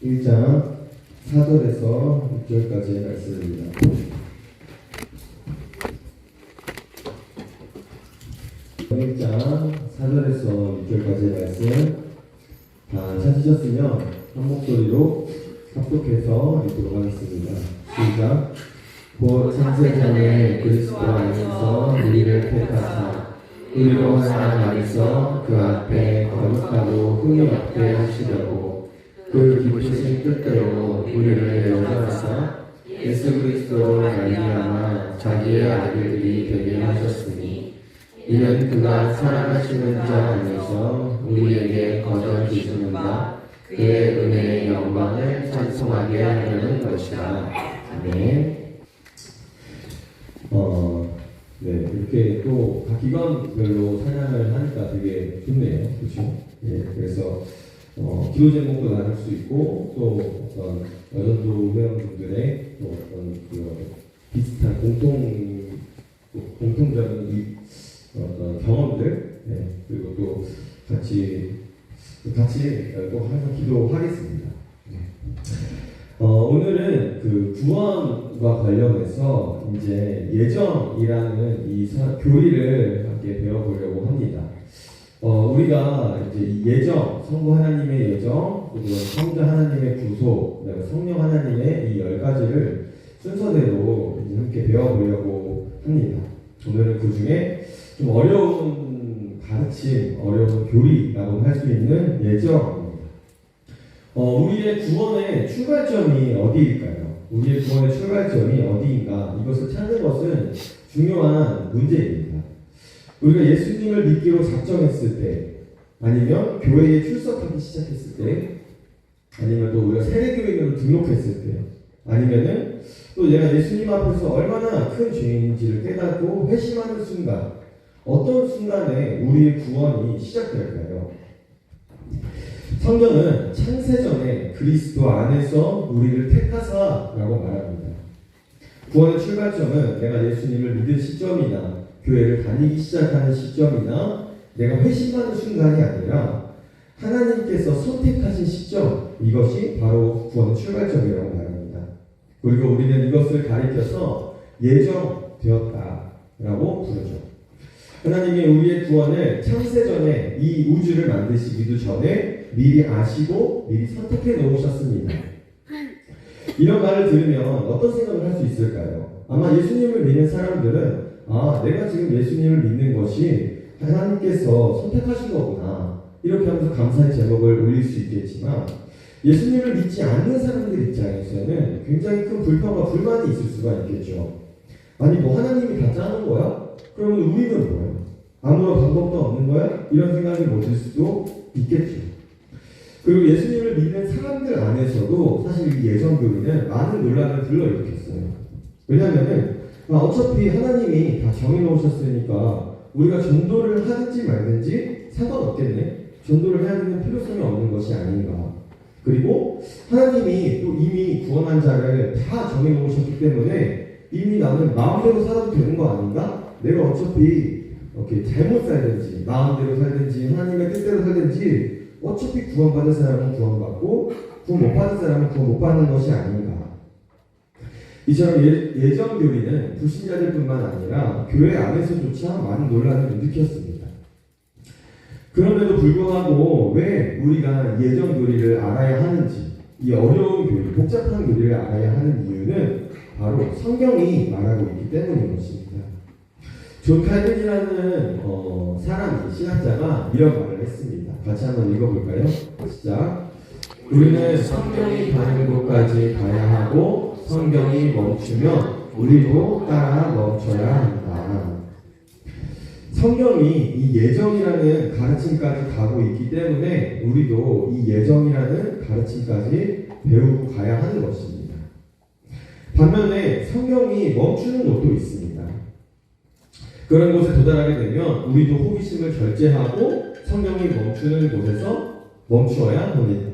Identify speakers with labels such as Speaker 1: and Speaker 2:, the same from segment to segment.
Speaker 1: 1장 4절에서 6절까지의 말씀입니다. 1장 4절에서 6절까지의 말씀 다 찾으셨으면 한 목소리로 합독해서 읽도록 하겠습니다. 시작. 곧 창세전에 그리스도 안에서 우리를 택하사 의로 하나님 안에서 그 앞에 거룩하고 흠이 없게 하시려고 그 기쁘신 뜻대로 우리를 영접하사 예수 그리스도로 말미암아 자기의 아들들이 되게 하셨으니 이는 그가 사랑하시는 자 안에서 우리에게 거저 주시는 바 그의 은혜의 영광을 찬송하게 하려는 것이다. 아멘. 이렇게 또 각 기관별로 찬양을 하니까 되게 좋네요. 그렇죠? 예, 그래서 기도 제목도 나눌 수 있고 또 어떤 여전도 회원분들의 또 어떤 비슷한 공통적인 어떤 경험들, 그리고 또 같이 또 항상 기도하겠습니다. 오늘은 그 구원과 관련해서 이제 예정이라는 이 교리를 함께 배워보려고 합니다. 우리가 이제 이 예정, 성부 하나님의 예정, 그리고 성자 하나님의 구속, 그다음에 성령 하나님의 이 10가지를 순서대로 이제 함께 배워보려고 합니다. 오늘은 그 중에 좀 어려운 가르침, 어려운 교리라고 할 수 있는 예정입니다. 우리의 구원의 출발점이 어디일까요? 우리의 구원의 출발점이 어디인가? 이것을 찾는 것은 중요한 문제입니다. 우리가 예수님을 믿기로 작정했을 때, 아니면 교회에 출석하기 시작했을 때, 아니면 또 우리가 세례교인으로 등록했을 때, 아니면은 또 내가 예수님 앞에서 얼마나 큰 죄인인지를 깨닫고 회심하는 순간, 어떤 순간에 우리의 구원이 시작될까요? 성경은 창세전에 그리스도 안에서 우리를 택하사라고 말합니다. 구원의 출발점은 내가 예수님을 믿은 시점이나 교회를 다니기 시작하는 시점이나 내가 회심하는 순간이 아니라 하나님께서 선택하신 시점, 이것이 바로 구원의 출발점이라고 말합니다. 그리고 우리는 이것을 가리켜서 예정되었다라고 부르죠. 하나님이 우리의 구원을 창세전에 이 우주를 만드시기도 전에 미리 아시고 미리 선택해 놓으셨습니다. 이런 말을 들으면 어떤 생각을 할 수 있을까요? 아마 예수님을 믿는 사람들은 내가 지금 예수님을 믿는 것이 하나님께서 선택하신 거구나, 이렇게 하면서 감사의 제목을 올릴 수 있겠지만, 예수님을 믿지 않는 사람들 입장에서는 굉장히 큰 불평과 불만이 있을 수가 있겠죠. 아니 하나님이 다 짜는 거야? 그러면 우리는 뭐야? 아무런 방법도 없는 거야? 이런 생각이 들 수도 있겠죠. 그리고 예수님을 믿는 사람들 안에서도 사실 이 예정교리는 많은 논란을 불러일으켰어요. 왜냐하면은 어차피 하나님이 다 정해놓으셨으니까 우리가 전도를 하든지 말든지 상관없겠네. 전도를 해야 되는 필요성이 없는 것이 아닌가. 그리고 하나님이 또 이미 구원한 자를 다 정해놓으셨기 때문에 이미 나는 마음대로 살아도 되는 거 아닌가? 내가 어차피 이렇게 잘못 살든지 마음대로 살든지 하나님의 뜻대로 살든지 어차피 구원받은 사람은 구원받고 구원 못 받은 사람은 구원 못 받는 것이 아닌가. 이처럼 예정교리는 불신자들뿐만 아니라 교회 안에서조차 많은 논란을 일으켰습니다. 그럼에도 불구하고 왜 우리가 예정교리를 알아야 하는지, 이 어려운 교리, 복잡한 교리를 알아야 하는 이유는 바로 성경이 말하고 있기 때문인 것입니다. 존 칼빈이라는 사람이, 신학자가 이런 말을 했습니다. 같이 한번 읽어볼까요? 시작. 우리는 성경이 가는 곳까지 가야 하고 성경이 멈추면 우리도 따라 멈춰야 한다. 성경이 이 예정이라는 가르침까지 가고 있기 때문에 우리도 이 예정이라는 가르침까지 배우고 가야 하는 것입니다. 반면에 성경이 멈추는 곳도 있습니다. 그런 곳에 도달하게 되면 우리도 호기심을 절제하고 성경이 멈추는 곳에서 멈추어야 합니다.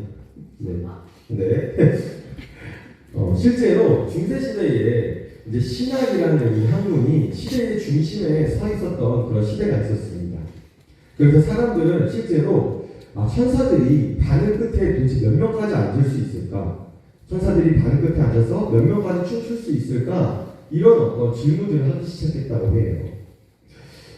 Speaker 1: 실제로 중세시대에 이제 신학이라는 이 학문이 시대의 중심에 서 있었던 그런 시대가 있었습니다. 그래서 사람들은 실제로 천사들이 바늘 끝에 도대체 몇 명까지 앉을 수 있을까? 천사들이 반 끝에 앉아서 몇 명까지 춤출 수 있을까? 이런 어떤 질문들을 하기 시작했다고 해요.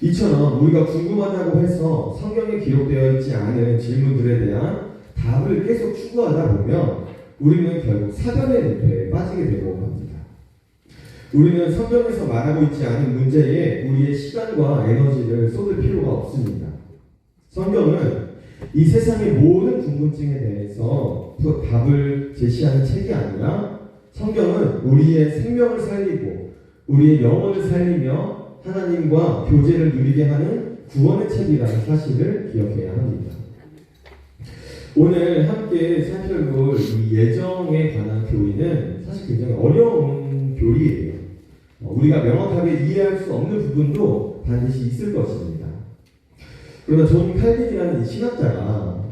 Speaker 1: 이처럼 우리가 궁금하다고 해서 성경에 기록되어 있지 않은 질문들에 대한 답을 계속 추구하다 보면 우리는 결국 사변의 늪에 빠지게 되고 합니다. 우리는 성경에서 말하고 있지 않은 문제에 우리의 시간과 에너지를 쏟을 필요가 없습니다. 성경은 이 세상의 모든 궁금증에 대해서 답을 제시하는 책이 아니라 성경은 우리의 생명을 살리고 우리의 영혼을 살리며 하나님과 교제를 누리게 하는 구원의 책이라는 사실을 기억해야 합니다. 오늘 함께 살펴볼 이 예정에 관한 교리는 사실 굉장히 어려운 교리예요. 우리가 명확하게 이해할 수 없는 부분도 반드시 있을 것입니다. 그러나 존 칼빈이라는 이 신학자가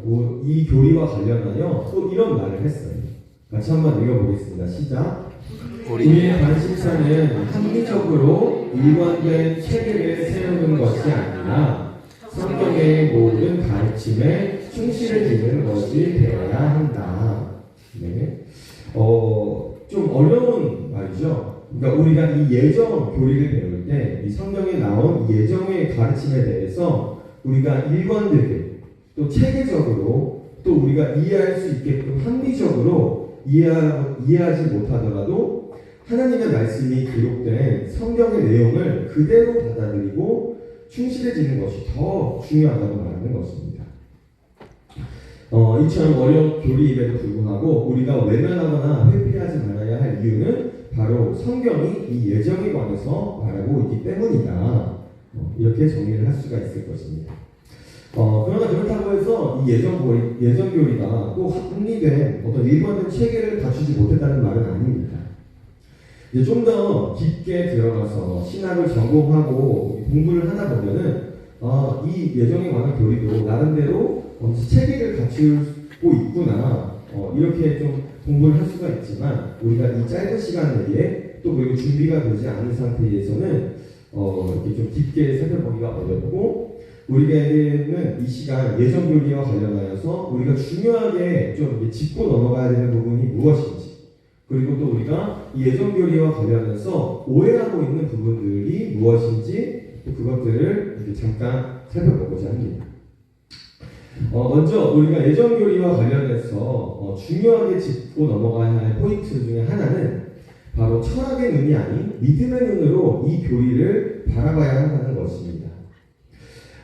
Speaker 1: 이 교리와 관련하여 또 이런 말을 했어요. 같이 한번 읽어보겠습니다. 시작. 우리의 관심사는 합리적으로 일관된 체계를 세우는 것이 아니라 성경의 모든 가르침에 충실해지는 것이 되어야 한다. 네. 좀 어려운 말이죠. 그러니까 우리가 이 예정 교리를 배울 때 이 성경에 나온 예정의 가르침에 대해서 우리가 일관되게 또 체계적으로 또 우리가 이해할 수 있게끔 합리적으로 이해하지 못하더라도 하나님의 말씀이 기록된 성경의 내용을 그대로 받아들이고 충실해지는 것이 더 중요하다고 말하는 것입니다. 이처럼 어려운 교리임에도 불구하고 우리가 외면하거나 회피하지 말아야 할 이유는 바로 성경이 이 예정에 관해서 말하고 있기 때문이다. 이렇게 정리를 할 수가 있을 것입니다. 그러나 그렇다고 해서 이 예정 교리가 또 합리된 어떤 일관된 체계를 갖추지 못했다는 말은 아닙니다. 이제 좀 더 깊게 들어가서 신학을 전공하고 공부를 하다 보면은 이 예정에 관한 교리도 나름대로 체계를 갖추고 있구나 이렇게 좀 공부를 할 수가 있지만 우리가 이 짧은 시간 내에 또 그리고 준비가 되지 않은 상태에서는 이렇게 좀 깊게 살펴보기가 어렵고 우리에게는 이 시간 예정 교리와 관련하여서 우리가 중요하게 좀 짚고 넘어가야 되는 부분이 무엇인지 그리고 또 우리가 이 예정 교리와 관련해서 오해하고 있는 부분들이 무엇인지 또 그것들을 이렇게 잠깐 살펴보고자 합니다. 먼저 우리가 예정 교리와 관련해서 중요하게 짚고 넘어가야 할 포인트 중에 하나는 바로 철학의 눈이 아닌 믿음의 눈으로 이 교리를 바라봐야 한다는 것입니다.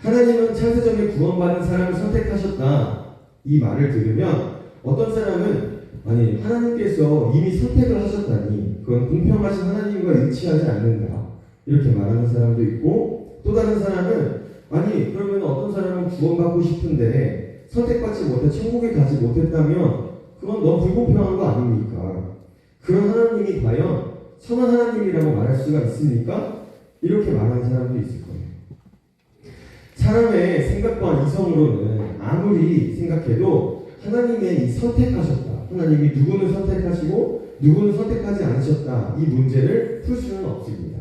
Speaker 1: 하나님은 창세전에 구원받은 사람을 선택하셨다. 이 말을 들으면 어떤 사람은 아니 하나님께서 이미 선택을 하셨다니 그건 공평하신 하나님과 일치하지 않는다. 이렇게 말하는 사람도 있고 또 다른 사람은 아니 그러면 어떤 사람은 구원받고 싶은데 선택받지 못해 천국에 가지 못했다면 그건 너무 불공평한 거 아닙니까? 그런 하나님이 과연 선한 하나님이라고 말할 수가 있습니까? 이렇게 말하는 사람도 있을 거예요. 사람의 생각과 이성으로는 아무리 생각해도 하나님의 이 선택하셨다. 하나님이 누구는 선택하시고 누구는 선택하지 않으셨다. 이 문제를 풀 수는 없습니다.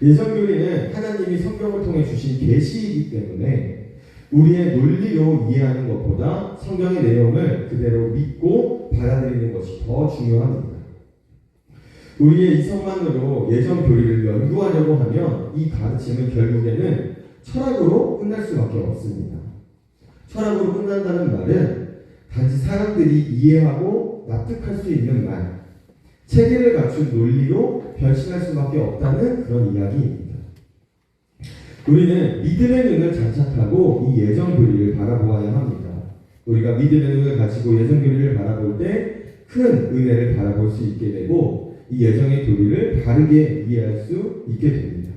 Speaker 1: 예정교리는 하나님이 성경을 통해 주신 계시이기 때문에 우리의 논리로 이해하는 것보다 성경의 내용을 그대로 믿고 받아들이는 것이 더 중요합니다. 우리의 이성만으로 예정교리를 연구하려고 하면 이 가르침은 결국에는 철학으로 끝날 수밖에 없습니다. 철학으로 끝난다는 말은 단지 사람들이 이해하고 납득할 수 있는 말, 체계를 갖춘 논리로 변신할 수밖에 없다는 그런 이야기입니다. 우리는 믿음의 눈을 장착하고 이 예정교리를 바라보아야 합니다. 우리가 믿음의 눈을 가지고 예정교리를 바라볼 때 큰 은혜를 바라볼 수 있게 되고 이 예정의 교리를 바르게 이해할 수 있게 됩니다.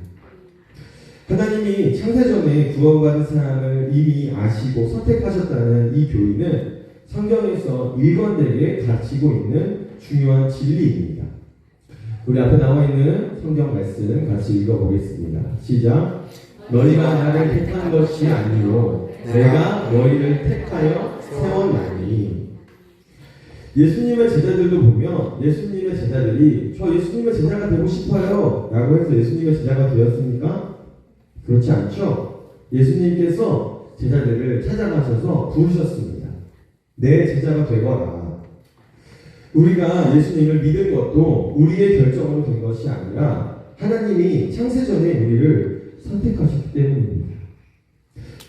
Speaker 1: 하나님이 창세전에 구원받은 사람을 이미 아시고 선택하셨다는 이 교리는 성경에서 일관되게 가르치고 있는 중요한 진리입니다. 우리 앞에 나와 있는 성경 말씀 같이 읽어보겠습니다. 시작. 너희가 나를 택한 것이 아니요 내가 너희를 택하여 세웠나니. 예수님의 제자들도 보면 예수님의 제자들이 저 예수님의 제자가 되고 싶어요 라고 해서 예수님의 제자가 되었습니까? 그렇지 않죠? 예수님께서 제자들을 찾아가셔서 부르셨습니다. 내 제자가 되거라. 우리가 예수님을 믿은 것도 우리의 결정으로 된 것이 아니라 하나님이 창세전에 우리를 선택하셨기 때문입니다.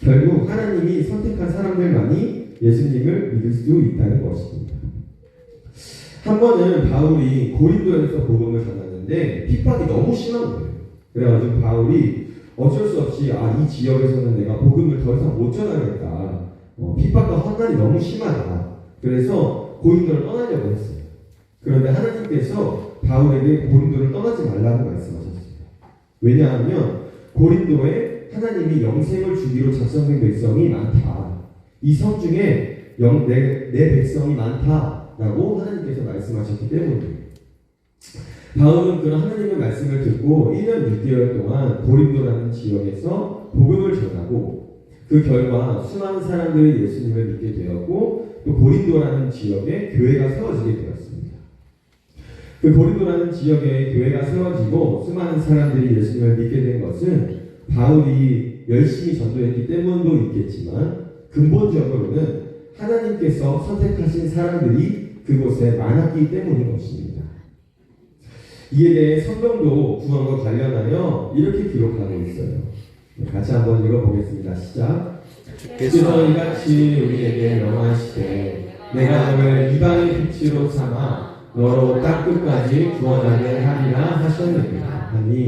Speaker 1: 결국 하나님이 선택한 사람들만이 예수님을 믿을 수 있다는 것입니다. 한 번은 바울이 고린도에서 복음을 전하는데 핍박이 너무 심한 거예요. 그래가지고 바울이 어쩔 수 없이 이 지역에서는 내가 복음을 더 이상 못 전하겠다. 핍박과 험난이 너무 심하다. 그래서 고린도를 떠나려고 했어요. 그런데 하나님께서 바울에게 고린도를 떠나지 말라고 말씀하셨어요. 왜냐하면 고린도에 하나님이 영생을 주기로 작성된 백성이 많다. 이 성 중에 내 백성이 많다라고 하나님께서 말씀하셨기 때문이에요. 바울은 그런 하나님의 말씀을 듣고 1년 6개월 동안 고린도라는 지역에서 복음을 전하고 그 결과 수많은 사람들이 예수님을 믿게 되었고 또 고린도라는 지역에 교회가 세워지게 되었습니다. 그 고린도라는 지역에 교회가 세워지고 수많은 사람들이 예수님을 믿게 된 것은 바울이 열심히 전도했기 때문도 있겠지만 근본적으로는 하나님께서 선택하신 사람들이 그곳에 많았기 때문인 것입니다. 이에 대해 성경도 구원과 관련하여 이렇게 기록하고 있어요. 같이 한번 읽어보겠습니다. 시작. 주께서 이같이 우리에게 명하시되 내가 너를 이방의 빛으로 삼아 너로 땅끝까지 구원하게 하리라 하셨느니라 하니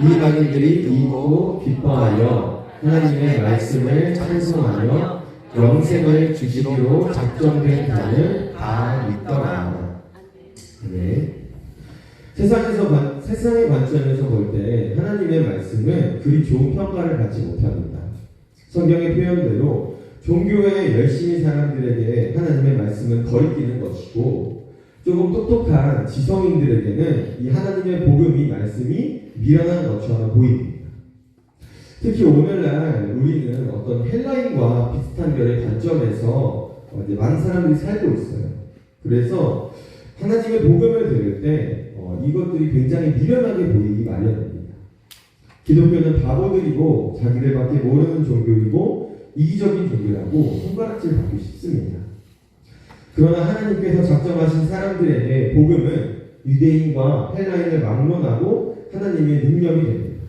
Speaker 1: 이방인들이 믿고 기뻐하여 하나님의 말씀을 찬송하며 영생을 주기로 작정된 자는 다 믿더라. 네. 세상의 관점에서 볼 때 하나님의 말씀은 그리 좋은 평가를 받지 못합니다. 성경의 표현대로 종교에 열심히 사람들에게 하나님의 말씀은 거리끼는 것이고 조금 똑똑한 지성인들에게는 이 하나님의 복음이 말씀이 미련한 것처럼 보입니다. 특히 오늘날 우리는 어떤 헬라인과 비슷한 결의 관점에서 많은 사람들이 살고 있어요. 그래서 하나님의 복음을 들을 때 이것들이 굉장히 미련하게 보이기 마련입니다. 기독교는 바보들이고 자기들밖에 모르는 종교이고 이기적인 종교라고 손가락질 받기 쉽습니다. 그러나 하나님께서 작정하신 사람들에게 복음은 유대인과 헬라인을 막론하고 하나님의 능력이 됩니다.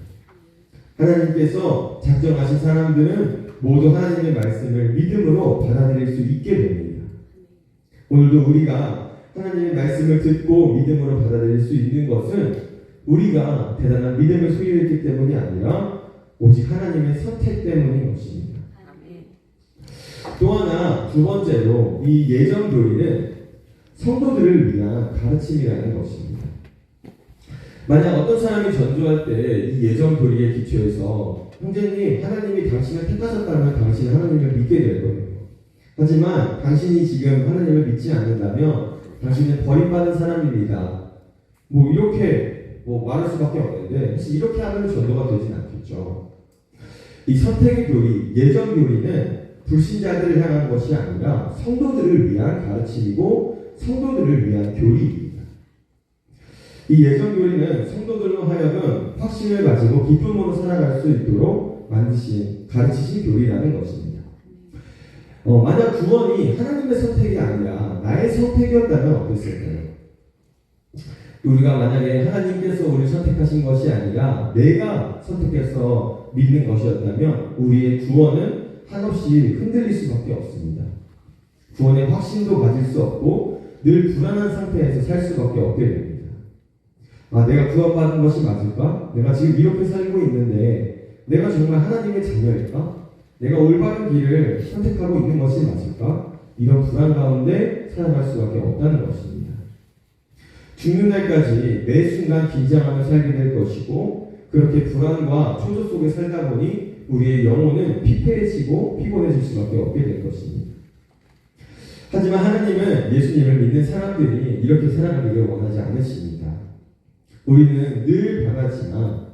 Speaker 1: 하나님께서 작정하신 사람들은 모두 하나님의 말씀을 믿음으로 받아들일 수 있게 됩니다. 오늘도 우리가 하나님의 말씀을 듣고 믿음으로 받아들일 수 있는 것은 우리가 대단한 믿음을 소유했기 때문이 아니라 오직 하나님의 선택 때문인 것입니다. 또 하나 두 번째로 이 예정교리는 성도들을 위한 가르침이라는 것입니다. 만약 어떤 사람이 전도할 때 이 예정교리에 기초해서 형제님 하나님이 당신을 택하셨다면 당신은 하나님을 믿게 될 거예요. 하지만 당신이 지금 하나님을 믿지 않는다면 당신은 버림받은 사람입니다. 이렇게 말할 수밖에 없는데 사실 이렇게 하면 전도가 되진 않겠죠. 이 선택의 교리, 예정 교리는 불신자들을 향한 것이 아니라 성도들을 위한 가르침이고 성도들을 위한 교리입니다. 이 예정 교리는 성도들로 하여금 확신을 가지고 기쁨으로 살아갈 수 있도록 가르치신 교리라는 것입니다. 만약 구원이 하나님의 선택이 아니라 나의 선택이었다면 어땠을까요? 우리가 만약에 하나님께서 우리를 선택하신 것이 아니라 내가 선택해서 믿는 것이었다면 우리의 구원은 한없이 흔들릴 수밖에 없습니다. 구원의 확신도 가질 수 없고 늘 불안한 상태에서 살 수밖에 없게 됩니다. 내가 구원받은 것이 맞을까? 내가 지금 이렇게 살고 있는데 내가 정말 하나님의 자녀일까? 내가 올바른 길을 선택하고 있는 것이 맞을까? 이런 불안 가운데 살아갈 수밖에 없다는 것입니다. 죽는 날까지 매 순간 긴장하며 살게 될 것이고 그렇게 불안과 초조 속에 살다 보니 우리의 영혼은 피폐해지고 피곤해질 수밖에 없게 될 것입니다. 하지만 하나님은 예수님을 믿는 사람들이 이렇게 살아가기를 원하지 않으십니다. 우리는 늘 변하지만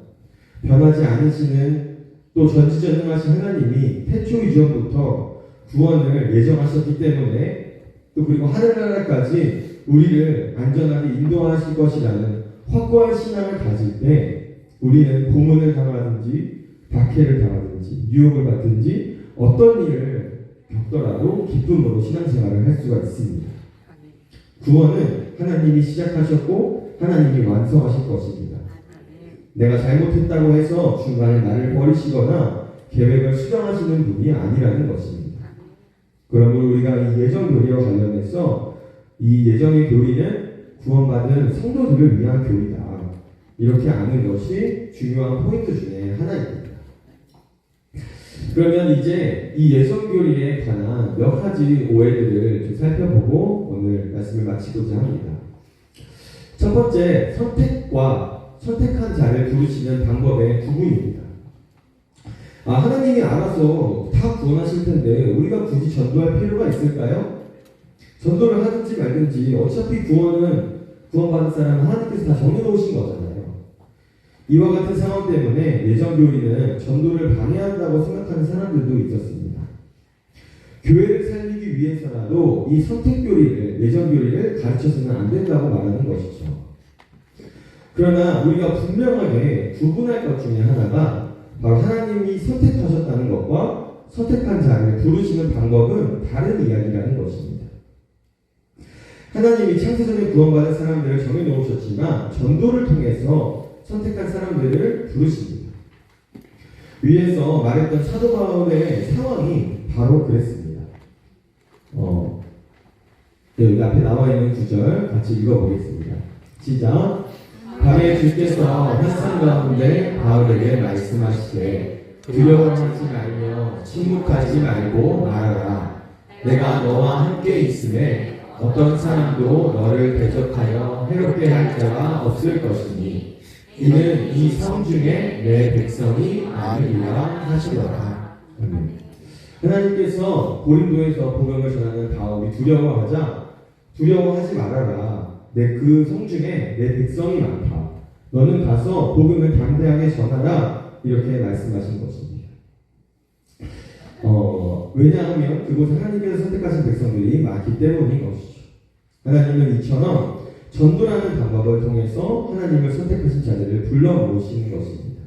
Speaker 1: 변하지 않으시는 또 전지전능하신 하나님이 태초 이전부터 구원을 예정하셨기 때문에 또 그리고 하늘나라까지 우리를 안전하게 인도하실 것이라는 확고한 신앙을 가질 때 우리는 고문을 당하든지 박해를 당하든지 유혹을 받든지 어떤 일을 겪더라도 기쁨으로 신앙생활을 할 수가 있습니다. 구원은 하나님이 시작하셨고 하나님이 완성하실 것입니다. 내가 잘못했다고 해서 중간에 나를 버리시거나 계획을 수정하시는 분이 아니라는 것입니다. 그러므로 우리가 이 예정 교리와 관련해서 이 예정의 교리는 구원받은 성도들을 위한 교리다. 이렇게 아는 것이 중요한 포인트 중에 하나입니다. 그러면 이제 이 예정 교리에 관한 몇 가지 오해들을 좀 살펴보고 오늘 말씀을 마치고자 합니다. 첫 번째, 선택한 자를 부르시는 방법의 구분입니다. 하나님이 알아서 다 구원하실 텐데 우리가 굳이 전도할 필요가 있을까요? 전도를 하든지 말든지 어차피 구원받은 사람은 하나님께서 다 정해놓으신 거잖아요. 이와 같은 상황 때문에 예정교리는 전도를 방해한다고 생각하는 사람들도 있었습니다. 교회를 살리기 위해서라도 이 선택교리를, 예정교리를 가르쳐서는 안 된다고 말하는 것이죠. 그러나 우리가 분명하게 구분할 것 중에 하나가 바로 하나님이 선택하셨다는 것과 선택한 자를 부르시는 방법은 다른 이야기라는 것입니다. 하나님이 창세전에 구원받은 사람들을 정해놓으셨지만 전도를 통해서 선택한 사람들을 부르십니다. 위에서 말했던 사도 바울의 상황이 바로 그랬습니다. 여기 앞에 나와 있는 구절 같이 읽어보겠습니다. 시작. 밤에 주께서 햇산 가운데 바울에게 말씀하시되 두려워하지 말며 침묵하지 말고 말하라. 내가 너와 함께 있음에 어떤 사람도 너를 대적하여 해롭게 할 자가 없을 것이니 이는 이 성 중에 내 백성이 아니리라 하시더라. 하나님께서 고린도에서 복음을 전하는 바울이 두려워하지 말아라. 내 그 성 중에 내 백성이 많다. 너는 가서 복음을 담대하게 전하라. 이렇게 말씀하신 것입니다. 왜냐하면 그곳에 하나님께서 선택하신 백성들이 많기 때문인 것이죠. 하나님은 이처럼 전도라는 방법을 통해서 하나님을 선택하신 자들을 불러 모으시는 것입니다.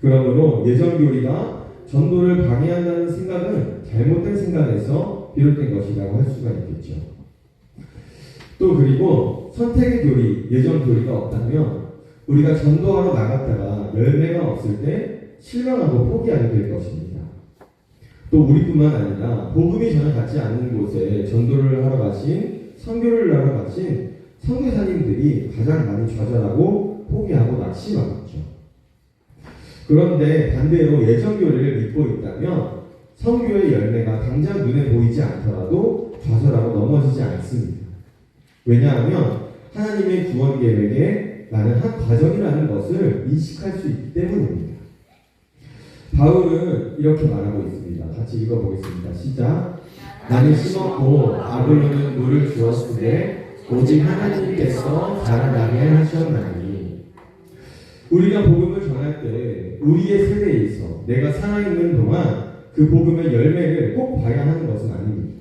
Speaker 1: 그러므로 예정교리가 전도를 방해한다는 생각은 잘못된 생각에서 비롯된 것이라고 할 수가 있겠죠. 또 그리고 선택의 교리, 예정교리가 없다면 우리가 전도하러 나갔다가 열매가 없을 때 실망하고 포기하게 될 것입니다. 또 우리뿐만 아니라 복음이 전혀 닿지 않는 곳에 전도를 하러 가신, 선교를 하러 가신 선교사님들이 가장 많이 좌절하고 포기하고 낙심하겠죠. 그런데 반대로 예정교리를 믿고 있다면 선교의 열매가 당장 눈에 보이지 않더라도 좌절하고 넘어지지 않습니다. 왜냐하면 하나님의 구원 계획에 나는 한 과정이라는 것을 인식할 수 있기 때문입니다. 바울은 이렇게 말하고 있습니다. 같이 읽어보겠습니다. 시작. 나는 심었고 아볼로는 물을 주었으되 오직 하나님께서 자라나게 하셨나니. 우리가 복음을 전할 때 우리의 세대에서 내가 살아있는 동안 그 복음의 열매를 꼭 봐야 하는 것은 아닙니다.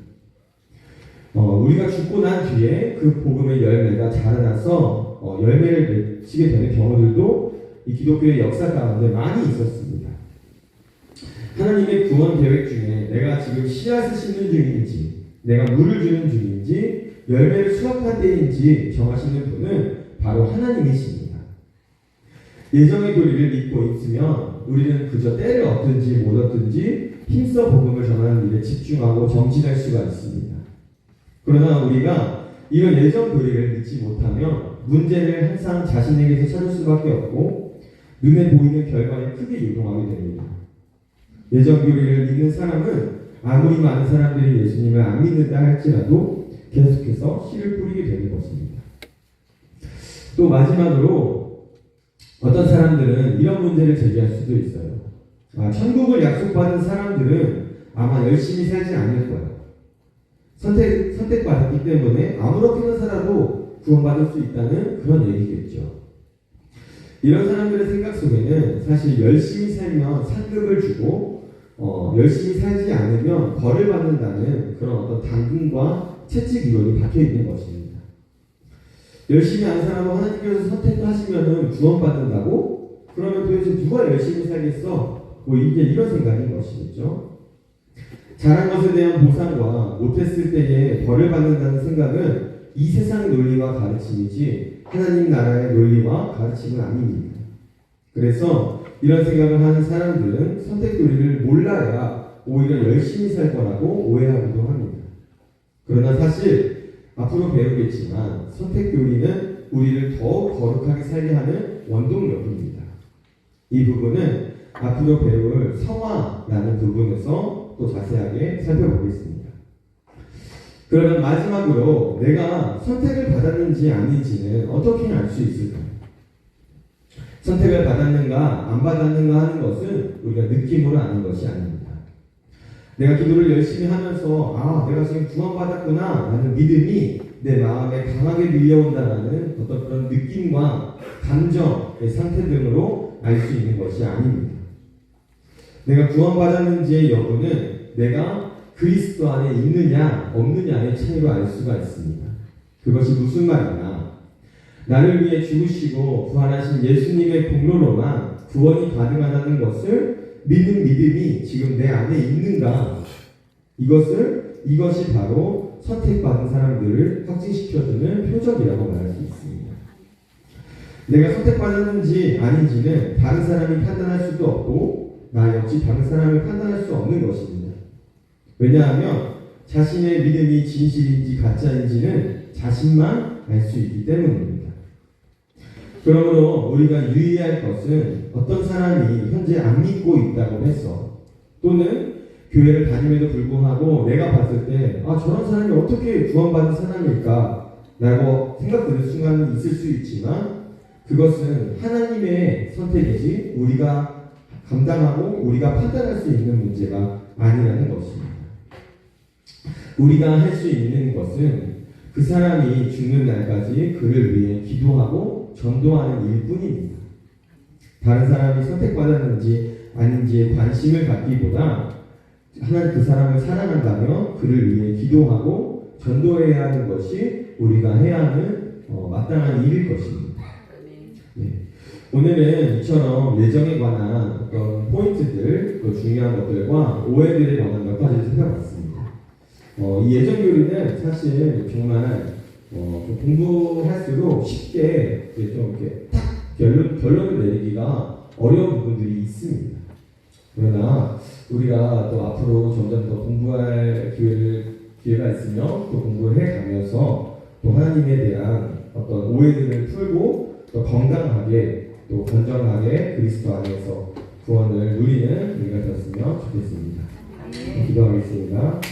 Speaker 1: 우리가 죽고 난 뒤에 그 복음의 열매가 자라나서 열매를 맺히게 되는 경우들도 이 기독교의 역사 가운데 많이 있었습니다. 하나님의 구원 계획 중에 내가 지금 씨앗을 심는 중인지, 내가 물을 주는 중인지, 열매를 수확할 때인지 정하시는 분은 바로 하나님이십니다. 예정의 교리를 믿고 있으면 우리는 그저 때를 얻든지 못 얻든지 힘써 복음을 전하는 일에 집중하고 정진할 수가 있습니다. 그러나 우리가 이런 예정 교리를 믿지 못하면 문제를 항상 자신에게서 찾을 수밖에 없고 눈에 보이는 결과에 크게 유동하게 됩니다. 예정 교리를 믿는 사람은 아무리 많은 사람들이 예수님을 안 믿는다 할지라도 계속해서 씨를 뿌리게 되는 것입니다. 또 마지막으로 어떤 사람들은 이런 문제를 제기할 수도 있어요. 천국을 약속받은 사람들은 아마 열심히 살지 않을 거예요. 선택받았기 때문에 아무렇게나 살아도 구원받을 수 있다는 그런 얘기겠죠. 이런 사람들의 생각 속에는 사실 열심히 살면 상급을 주고 열심히 살지 않으면 벌을 받는다는 그런 어떤 당근과 채찍 이론이 박혀 있는 것입니다. 열심히 안 살아도 하나님께서 선택하시면은 구원받는다고? 그러면 도대체 누가 열심히 살겠어? 이게 이런 생각인 것이겠죠. 잘한 것에 대한 보상과 못했을 때에 벌을 받는다는 생각은 이 세상 논리와 가르침이지 하나님 나라의 논리와 가르침은 아닙니다. 그래서 이런 생각을 하는 사람들은 선택 도리를 몰라야 오히려 열심히 살 거라고 오해하기도 합니다. 그러나 사실 앞으로 배우겠지만 선택 도리는 우리를 더욱 거룩하게 살게 하는 원동력입니다. 이 부분은 앞으로 배울 성화라는 부분에서 또 자세하게 살펴보겠습니다. 그러면 마지막으로 내가 선택을 받았는지 아닌지는 어떻게 알 수 있을까요? 선택을 받았는가 안 받았는가 하는 것은 우리가 느낌으로 아는 것이 아닙니다. 내가 기도를 열심히 하면서 내가 지금 구원받았구나 라는 믿음이 내 마음에 강하게 밀려온다라는 어떤 그런 느낌과 감정의 상태 등으로 알 수 있는 것이 아닙니다. 내가 구원받았는지의 여부는 내가 그리스도 안에 있느냐 없느냐의 차이로 알 수가 있습니다. 그것이 무슨 말이냐? 나를 위해 죽으시고 부활하신 예수님의 공로로만 구원이 가능하다는 것을 믿는 믿음이 지금 내 안에 있는가? 이것이 바로 선택받은 사람들을 확증시켜주는 표적이라고 말할 수 있습니다. 내가 선택받았는지 아닌지는 다른 사람이 판단할 수도 없고 나 역시 다른 사람을 판단할 수 없는 것입니다. 왜냐하면 자신의 믿음이 진실인지 가짜인지는 자신만 알 수 있기 때문입니다. 그러므로 우리가 유의할 것은 어떤 사람이 현재 안 믿고 있다고 해서 또는 교회를 다님에도 불구하고 내가 봤을 때 저런 사람이 어떻게 구원받은 사람일까 라고 생각되는 순간이 있을 수 있지만 그것은 하나님의 선택이지 우리가 감당하고 우리가 판단할 수 있는 문제가 아니라는 것입니다. 우리가 할 수 있는 것은 그 사람이 죽는 날까지 그를 위해 기도하고 전도하는 일뿐입니다. 다른 사람이 선택받았는지 아닌지에 관심을 갖기보다 하나님 그 사람을 사랑한다면 그를 위해 기도하고 전도해야 하는 것이 우리가 해야 하는 마땅한 일일 것입니다. 네. 오늘은 이처럼 예정에 관한 어떤 포인트들, 또 중요한 것들과 오해들에 관한 몇 가지를 살펴봤습니다. 이 예정 교리는 사실 정말 좀 공부할수록 쉽게 좀 이렇게 딱 결론을 내리기가 어려운 부분들이 있습니다. 그러나 우리가 또 앞으로 점점 더 공부할 기회가 있으면 또 공부를 해가면서 또 하나님에 대한 어떤 오해들을 풀고 또 건강하게 또 건전하게 그리스도 안에서 구원을 누리는 우리가 되었으면 좋겠습니다. 기도하겠습니다.